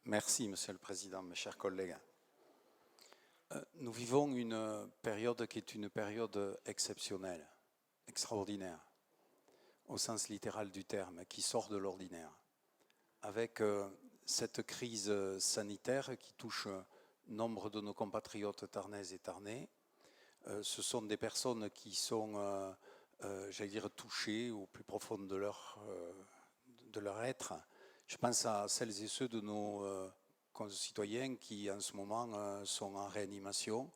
Merci, Monsieur le Président, mes chers collègues. Nous vivons une période qui est une période exceptionnelle, extraordinaire, au sens littéral du terme, qui sort de l'ordinaire, avec cette crise sanitaire qui touche nombre de nos compatriotes tarnaises et tarnais. Ce sont des personnes qui sont, j'allais dire, touchées au plus profond de leur être. Je pense à celles et ceux de nos concitoyens qui en ce moment sont en réanimation,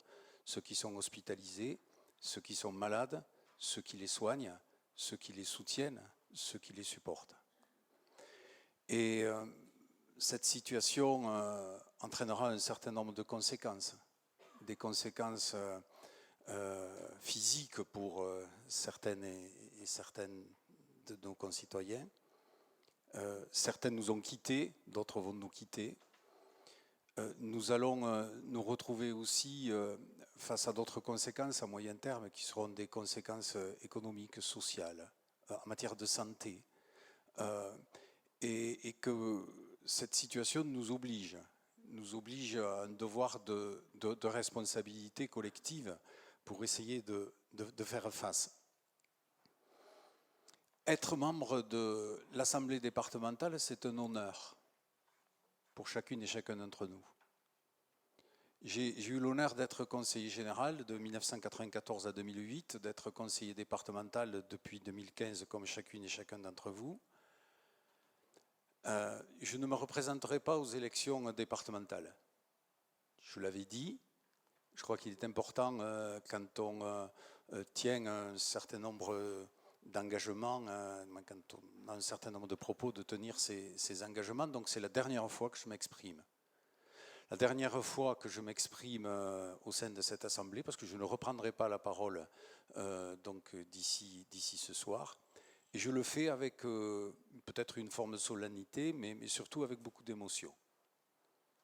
ceux qui sont hospitalisés, ceux qui sont malades, ceux qui les soignent, ceux qui les soutiennent, ceux qui les supportent. Et cette situation entraînera un certain nombre de conséquences, des conséquences physiques pour certaines et certaines de nos concitoyens. Certaines nous ont quittés, d'autres vont nous quitter. Nous allons nous retrouver aussi face à d'autres conséquences à moyen terme qui seront des conséquences économiques, sociales, en matière de santé. Et que cette situation nous oblige à un devoir de responsabilité collective pour essayer de faire face. Être membre de l'Assemblée départementale, c'est un honneur pour chacune et chacun d'entre nous. J'ai eu l'honneur d'être conseiller général de 1994 à 2008, d'être conseiller départemental depuis 2015 comme chacune et chacun d'entre vous. Je ne me représenterai pas aux élections départementales. Je l'avais dit, je crois qu'il est important quand on tient un certain nombre d'engagements, quand on a un certain nombre de propos, de tenir ces engagements. Donc c'est la dernière fois que je m'exprime. La dernière fois que je m'exprime au sein de cette assemblée, parce que je ne reprendrai pas la parole d'ici ce soir. Et je le fais avec peut-être une forme de solennité, mais surtout avec beaucoup d'émotion.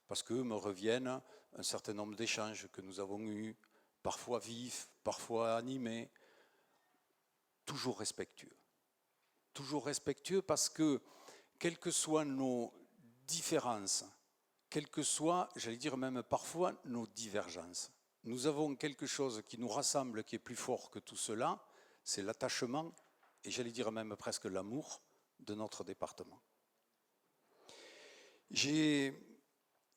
Parce que me reviennent un certain nombre d'échanges que nous avons eus, parfois vifs, parfois animés, toujours respectueux. Toujours respectueux parce que, quelles que soient nos différences, quelles que soient, j'allais dire même parfois, nos divergences, nous avons quelque chose qui nous rassemble, qui est plus fort que tout cela, c'est l'attachement, et j'allais dire même presque l'amour de notre département. J'ai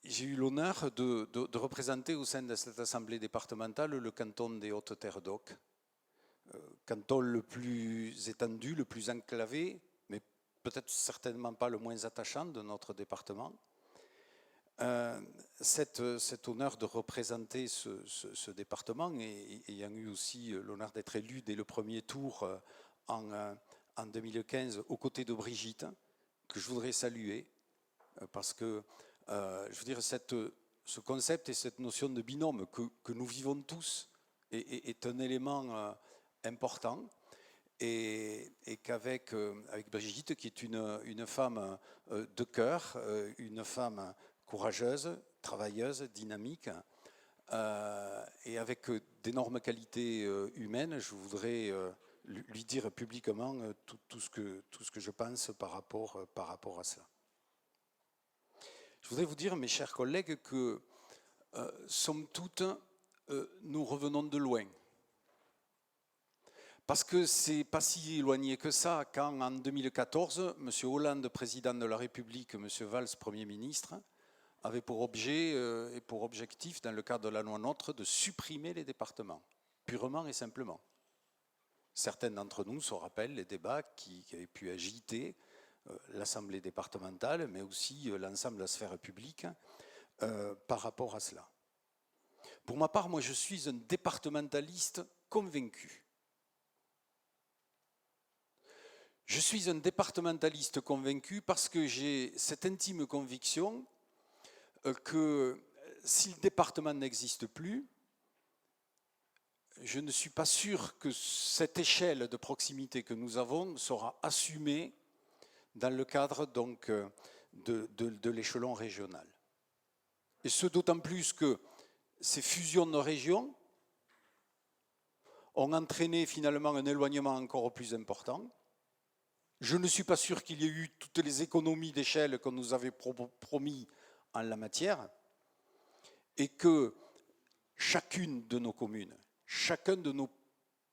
eu l'honneur de représenter au sein de cette assemblée départementale le canton des Hautes-Terres d'Oc, canton le plus étendu, le plus enclavé, mais peut-être certainement pas le moins attachant de notre département. Cet honneur de représenter ce département et ayant eu aussi l'honneur d'être élu dès le premier tour en 2015 aux côtés de Brigitte, que je voudrais saluer, parce que je veux dire, ce concept et cette notion de binôme que nous vivons tous est un élément important, et qu'avec Brigitte, qui est une femme de cœur, une femme courageuse, travailleuse, dynamique, et avec d'énormes qualités humaines, je voudrais lui dire publiquement tout ce que je pense par rapport à cela. Je voudrais vous dire, mes chers collègues, que somme toute, nous revenons de loin. Parce que c'est pas si éloigné que ça, quand en 2014, M. Hollande, président de la République, M. Valls, Premier ministre, avait pour objet et pour objectif, dans le cadre de la loi NOTRe, de supprimer les départements, purement et simplement. Certains d'entre nous se rappellent les débats qui avaient pu agiter l'Assemblée départementale, mais aussi l'ensemble de la sphère publique par rapport à cela. Pour ma part, moi, je suis un départementaliste convaincu. Je suis un départementaliste convaincu parce que j'ai cette intime conviction que si le département n'existe plus, je ne suis pas sûr que cette échelle de proximité que nous avons sera assumée dans le cadre donc de l'échelon régional. Et ce d'autant plus que ces fusions de régions ont entraîné finalement un éloignement encore plus important. Je ne suis pas sûr qu'il y ait eu toutes les économies d'échelle qu'on nous avait promis en la matière et que chacune de nos communes, chacun de nos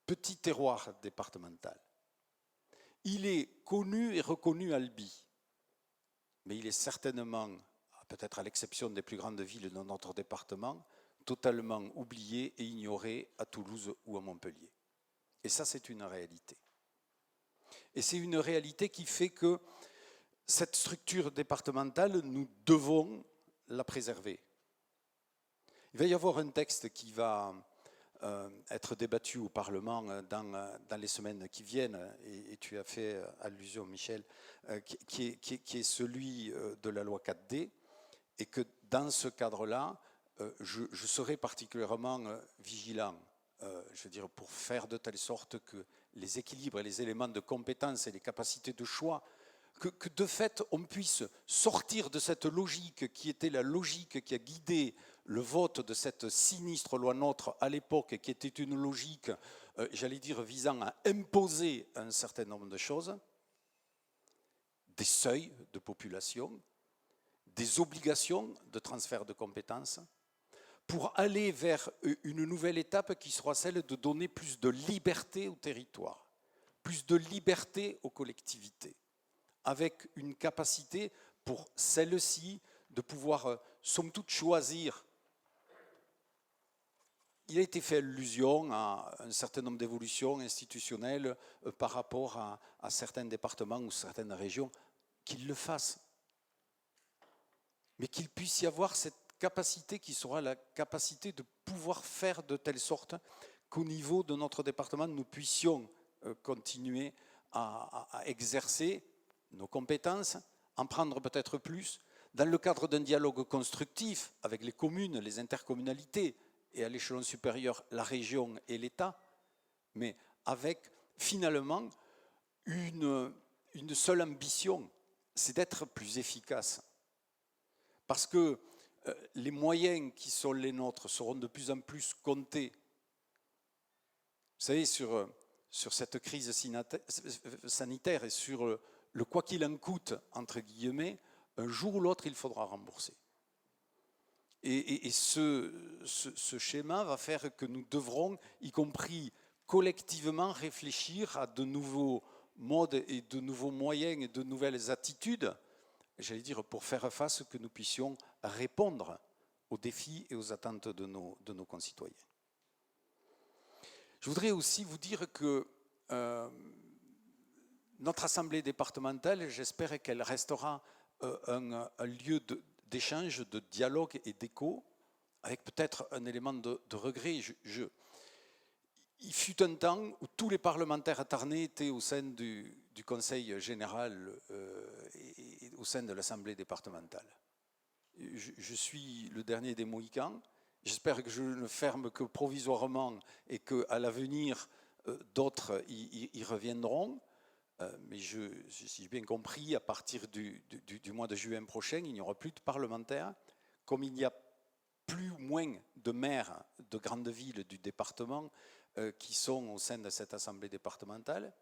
petits terroirs départementaux, il est connu et reconnu à Albi, mais il est certainement, peut-être à l'exception des plus grandes villes de notre département, totalement oublié et ignoré à Toulouse ou à Montpellier. Et ça, c'est une réalité. Et c'est une réalité qui fait que cette structure départementale, nous devons la préserver. Il va y avoir un texte qui va être débattu au Parlement dans les semaines qui viennent, et tu as fait allusion, Michel, qui est celui de la loi 4D, et que dans ce cadre-là, je serai particulièrement vigilant, je veux dire, pour faire de telle sorte que les équilibres et les éléments de compétence et les capacités de choix, que de fait on puisse sortir de cette logique qui était la logique qui a guidé le vote de cette sinistre loi NOTRe à l'époque, qui était une logique, j'allais dire, visant à imposer un certain nombre de choses, des seuils de population, des obligations de transfert de compétences, pour aller vers une nouvelle étape qui sera celle de donner plus de liberté au territoire, plus de liberté aux collectivités, avec une capacité pour celles-ci de pouvoir, somme toute, choisir. Il a été fait allusion à un certain nombre d'évolutions institutionnelles par rapport à certains départements ou certaines régions, qu'ils le fassent. Mais qu'il puisse y avoir cette capacité qui sera la capacité de pouvoir faire de telle sorte qu'au niveau de notre département, nous puissions continuer à exercer nos compétences, en prendre peut-être plus, dans le cadre d'un dialogue constructif avec les communes, les intercommunalités, et à l'échelon supérieur, la région et l'État, mais avec finalement une seule ambition, c'est d'être plus efficace. Parce que les moyens qui sont les nôtres seront de plus en plus comptés. Vous savez, sur cette crise sanitaire et sur le quoi qu'il en coûte, entre guillemets, un jour ou l'autre, il faudra rembourser. Et ce schéma va faire que nous devrons, y compris collectivement, réfléchir à de nouveaux modes et de nouveaux moyens et de nouvelles attitudes, j'allais dire, pour faire face, que nous puissions répondre aux défis et aux attentes de nos concitoyens. Je voudrais aussi vous dire que notre assemblée départementale, j'espère qu'elle restera un lieu d'échange, de dialogue et d'écho, avec peut-être un élément de regret. Il fut un temps où tous les parlementaires attardés étaient au sein du Conseil général et au sein de l'Assemblée départementale. Je suis le dernier des Mohicans. J'espère que je ne ferme que provisoirement et qu'à l'avenir, d'autres y reviendront. Mais si j'ai bien compris, à partir du mois de juin prochain, il n'y aura plus de parlementaires. Comme il n'y a plus ou moins de maires de grandes villes du département qui sont au sein de cette assemblée départementale,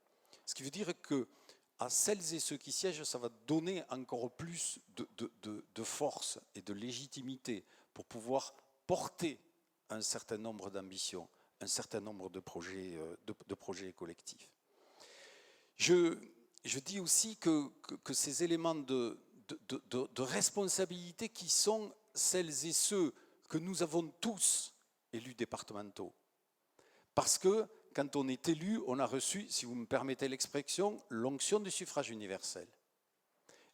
ce qui veut dire qu'à celles et ceux qui siègent, ça va donner encore plus de force et de légitimité pour pouvoir porter un certain nombre d'ambitions, un certain nombre de projets collectifs. Je dis aussi que ces éléments de responsabilité qui sont celles et ceux que nous avons tous, élus départementaux. Parce que quand on est élu, on a reçu, si vous me permettez l'expression, l'onction du suffrage universel.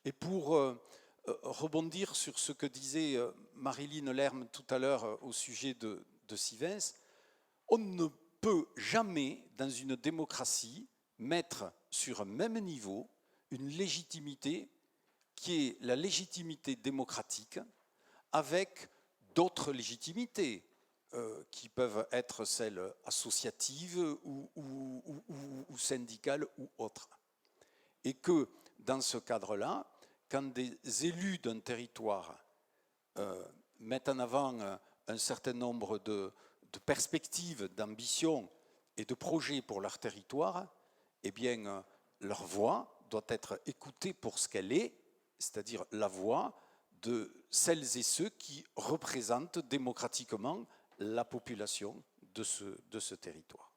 Et pour rebondir sur ce que disait Marilyn Lerme tout à l'heure au sujet de Sivens, on ne peut jamais, dans une démocratie, mettre sur un même niveau une légitimité qui est la légitimité démocratique avec d'autres légitimités qui peuvent être celles associatives ou syndicales ou autres. Et que dans ce cadre-là, quand des élus d'un territoire mettent en avant un certain nombre de perspectives, d'ambitions et de projets pour leur territoire, eh bien, leur voix doit être écoutée pour ce qu'elle est, c'est-à-dire la voix de celles et ceux qui représentent démocratiquement la population de ce territoire.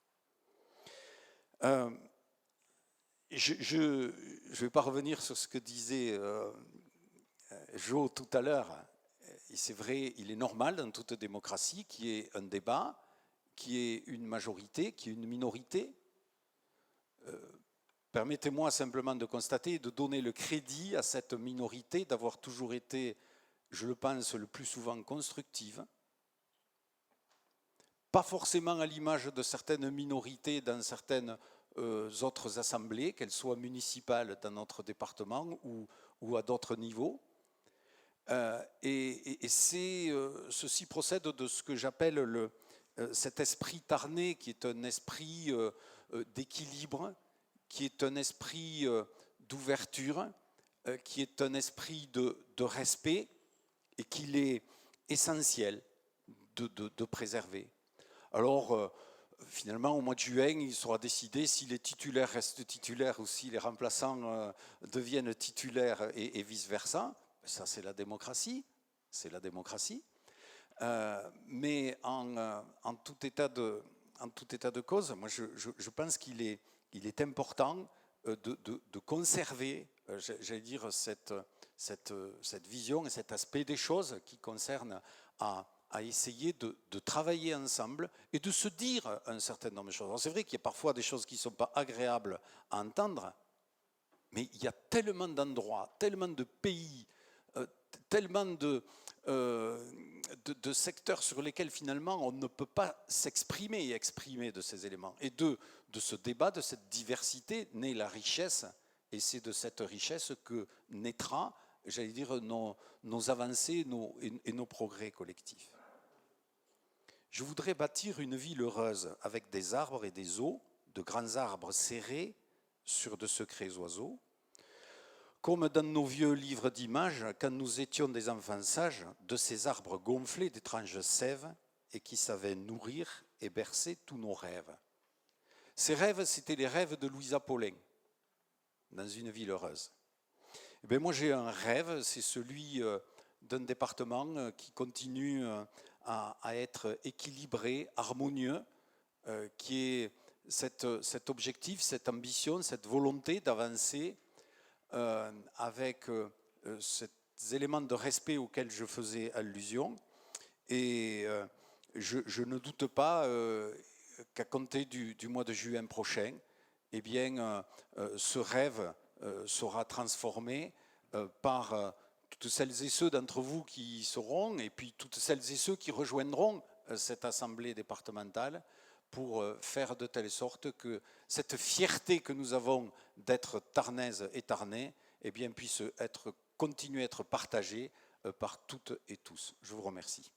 Je ne vais pas revenir sur ce que disait Jo tout à l'heure. Et c'est vrai, il est normal dans toute démocratie qu'il y ait un débat, qu'il y ait une majorité, qu'il y ait une minorité. Permettez-moi simplement de constater et de donner le crédit à cette minorité d'avoir toujours été, je le pense, le plus souvent constructive. Pas forcément à l'image de certaines minorités dans certaines autres assemblées, qu'elles soient municipales dans notre département ou à d'autres niveaux. Ceci procède de ce que j'appelle cet esprit tarnais, qui est un esprit d'équilibre, qui est un esprit d'ouverture, qui est un esprit de respect, et qu'il est essentiel de préserver. Alors, finalement, au mois de juin, il sera décidé si les titulaires restent titulaires ou si les remplaçants deviennent titulaires et vice-versa. Ça, c'est la démocratie. C'est la démocratie. Mais en tout état de cause, moi, je pense qu'il est important de conserver, j'allais dire, cette vision et cet aspect des choses qui concernent à essayer de travailler ensemble et de se dire un certain nombre de choses. C'est vrai qu'il y a parfois des choses qui ne sont pas agréables à entendre, mais il y a tellement d'endroits, tellement de pays, tellement de secteurs sur lesquels finalement on ne peut pas s'exprimer et exprimer de ces éléments. Et de ce débat, de cette diversité, naît la richesse, et c'est de cette richesse que naîtra, j'allais dire, nos avancées et nos progrès collectifs. Je voudrais bâtir une ville heureuse avec des arbres et des eaux, de grands arbres serrés sur de secrets oiseaux. Comme dans nos vieux livres d'images, quand nous étions des enfants sages, de ces arbres gonflés d'étranges sèves et qui savaient nourrir et bercer tous nos rêves. Ces rêves, c'était les rêves de Louisa Paulin, dans une ville heureuse. Et bien moi, j'ai un rêve, c'est celui d'un département qui continue à être équilibré, harmonieux, qui est cet objectif, cette ambition, cette volonté d'avancer avec ces éléments de respect auxquels je faisais allusion. Et je ne doute pas qu'à compter du mois de juin prochain, eh bien, ce rêve sera transformé par toutes celles et ceux d'entre vous qui y seront, et puis toutes celles et ceux qui rejoindront cette assemblée départementale pour faire de telle sorte que cette fierté que nous avons d'être Tarnaises et Tarnais, eh bien, puisse continuer à être partagée par toutes et tous. Je vous remercie.